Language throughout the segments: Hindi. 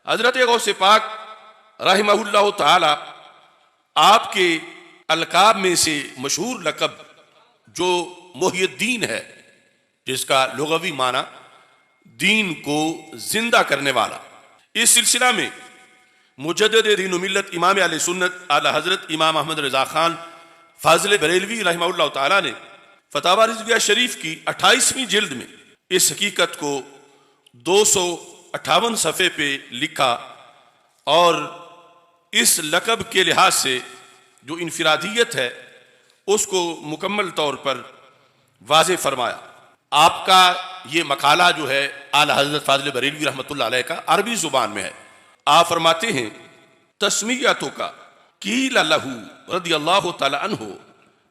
हजरत गौस पाक रहमहुल्लाह ताला आपके अलकाब में से मशहूर लक़ब जो मोहियुद्दीन है, जिसका लुग़वी माना दीन को जिंदा करने वाला। इस सिलसिला में मुजद्दिद दीन व मिल्लत इमाम अहले सुन्नत आला हजरत इमाम अहमद रज़ा खान फाज़िल बरेलवी रहमहुल्लाह ताला ने फतावा रिज़विया शरीफ की 28वीं जिल्द में इस हकीकत को 258 सफ़े पे लिखा और इस लक़ब के लिहाज से जो इनफिरादियत है उसको मुकम्मल तौर पर वाज़े फरमाया। आपका ये मकाला जो है आला हज़रत फाज़िल बरेलवी रहमतुल्लाह अलैह का अरबी ज़ुबान में है। आप फरमाते हैं तस्मीयतों का कील लहू रदियल्लाहु तआला अन्हु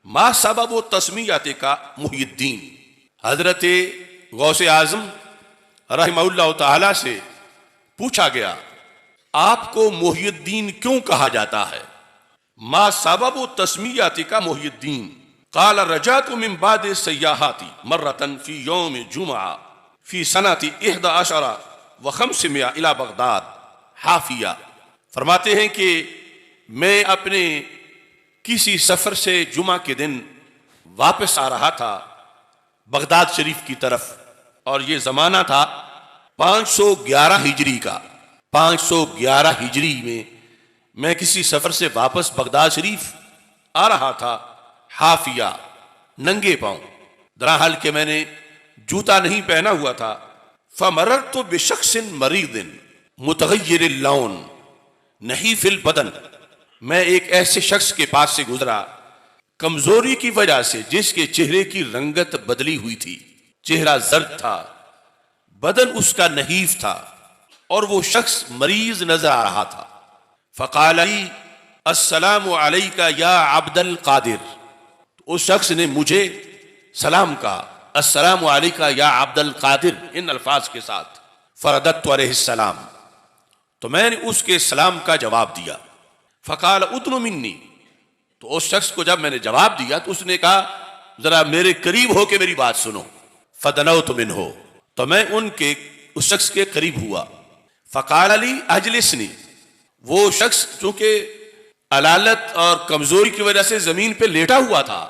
मा सबब तस्मीयत का मुहियुद्दीन। हजरत गौसे आज़म रहमहुल्लाह ताला से पूछा गया आपको मुहियुद्दीन क्यों कहा जाता है? मा सबब तस्मीयत का मुहियुद्दीन काल रजातु मिन बाद सय्याहाती मर्रतन फी यौम जुमा फी सनती 11 व 500 इला बगदाद हाफिया। फरमाते हैं कि मैं अपने किसी सफर से जुमा के दिन वापस आ रहा था बगदाद शरीफ की तरफ, और ये जमाना था 511 हिजरी का। 511 हिजरी में मैं किसी सफर से वापस बगदाद शरीफ आ रहा था हाफिया, नंगे पांव, दरहाल के मैंने जूता नहीं पहना हुआ था। फमररतु बिशख्सिन मरीदिन मुतगय्यिरिल लौन नहीफिल बदन। मैं एक ऐसे शख्स के पास से गुजरा कमजोरी की वजह से, जिसके चेहरे की रंगत बदली हुई थी। चेहरा जर्द था, बदन उसका नहीफ था और वो शख्स मरीज नजर आ रहा था। फ़क़ाल अली अस्सलामु अलैका या अब्दल कादिर। उस शख्स ने मुझे सलाम कहा, अस्सलामु अलैका या अब्दल कादिर, इन अल्फाज के साथ। फ़रदत्तु अलैहिस्सलाम, तो मैंने उसके सलाम का जवाब दिया। फ़क़ाल उदनु मिन्नी, तो उस शख्स को जब मैंने जवाब दिया तो उसने कहा जरा मेरे करीब हो के मेरी बात सुनो। फ़दनौतु मिन्हु, तो मैं उस शख्स के करीब हुआ। फ़क़ाल अली अजलिसनी, वो शख्स चूंकि अलालत और कमजोरी की वजह से जमीन पे लेटा हुआ था,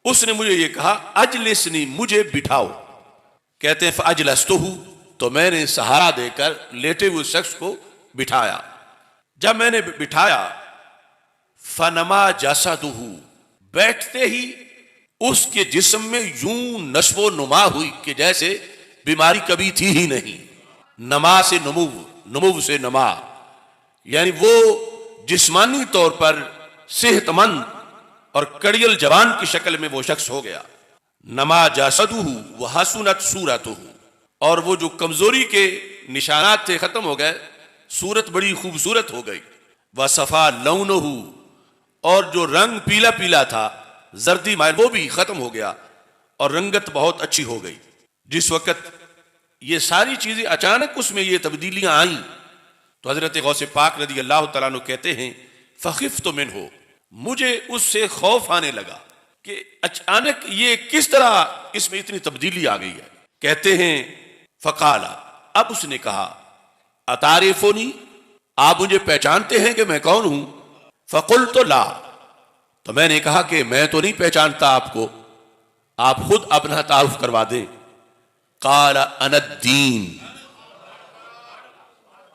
उसने मुझे ये कहा अजलिसनी, मुझे बिठाओ। कहते हैं फ़अजलस्तुहु, तो मैंने सहारा देकर लेटे हुए शख्स को बिठाया। जब मैंने बिठाया फनमा जसदुहु, बैठते ही उसके जिस्म में यूं नश्वो नुमा हुई कि जैसे बीमारी कभी थी ही नहीं। नमा से नमुव, नमुव से नमा, यानी वो जिस्मानी तौर पर सेहतमंद और कड़ियल जवान की शक्ल में वो शख्स हो गया। नमा जसदुहु व हसुनत सूरतुहु, और वो जो कमजोरी के निशानात थे खत्म हो गए, सूरत बड़ी खूबसूरत हो गई। व सफा लौनहु, और जो रंग पीला पीला था जर्दी माइल, वो भी खत्म हो गया और रंगत बहुत अच्छी हो गई। जिस वक्त ये सारी चीजें अचानक उसमें ये तब्दीलियां आई तो हजरत गौसे पाक रदी अल्लाह तआला अन्हु कहते हैं फ़ख़िफ़्तु मिन्हु, मुझे उससे खौफ आने लगा कि अचानक ये किस तरह इसमें इतनी तब्दीली आ गई है। कहते हैं फ़क़ाला, अब उसने कहा अतारिफ़ुनी, आप मुझे पहचानते हैं कि मैं कौन हूं? फ़क़ुल्तु ला, तो मैंने कहा कि मैं तो नहीं पहचानता आपको, आप खुद अपना तारुफ करवा दें। क़ाला अनद्दीन,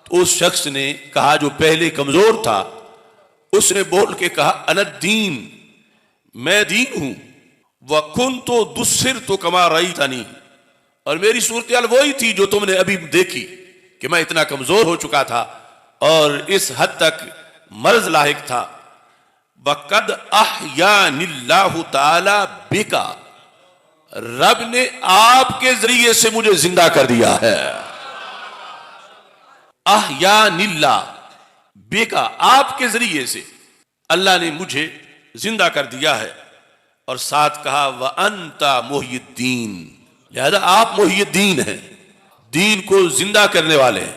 तो उस शख्स ने कहा जो पहले कमजोर था, उसने बोल के कहा अनद्दीन, मैं दीन हूं। व कुन्तु दुस्सिरतु कमा रअयतनी, और मेरी सूरत वही थी जो तुमने अभी देखी कि मैं इतना कमजोर हो चुका था और इस हद तक मर्ज लाहिक था। वक़द अहयानिल्लाहु ताला बिका, रब ने आपके जरिए से मुझे जिंदा कर दिया है। अहयानिल्लाह बिका, आपके जरिए से अल्लाह ने मुझे जिंदा कर दिया है। और साथ कहा व अंता मुहियुद्दीन, लिहाजा आप मुहियुद्दीन हैं, दीन को जिंदा करने वाले हैं।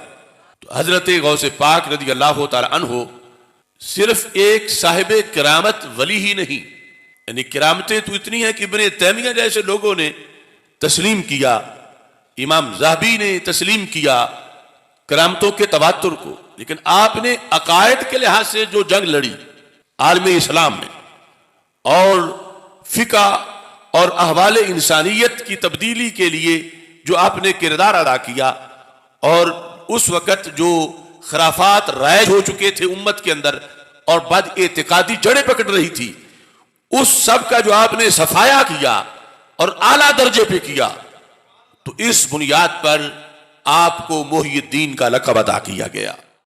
तो हजरत गौसे पाक रदी अल्लाह तआला अन्हु सिर्फ एक साहिबे किरामत वली ही नहीं, यानी किरामतें तो इतनी हैं कि इब्ने तैमिया जैसे लोगों ने तस्लीम किया, इमाम ज़हाबी ने तस्लीम किया, करामतों के तवातुर को, लेकिन आपने अकायद के लिहाज से जो जंग लड़ी आलम इस्लाम में और फिका और अहवाल इंसानियत की तब्दीली के लिए जो आपने किरदार अदा किया, और उस वक़्त जो खराफात राइज हो चुके थे उम्मत के अंदर और बद एतिकादी जड़ें पकड़ रही थी, उस सब का जो आपने सफाया किया और आला दर्जे पे किया, तो इस बुनियाद पर आपको मोहिउद्दीन का लक़ब अता किया गया।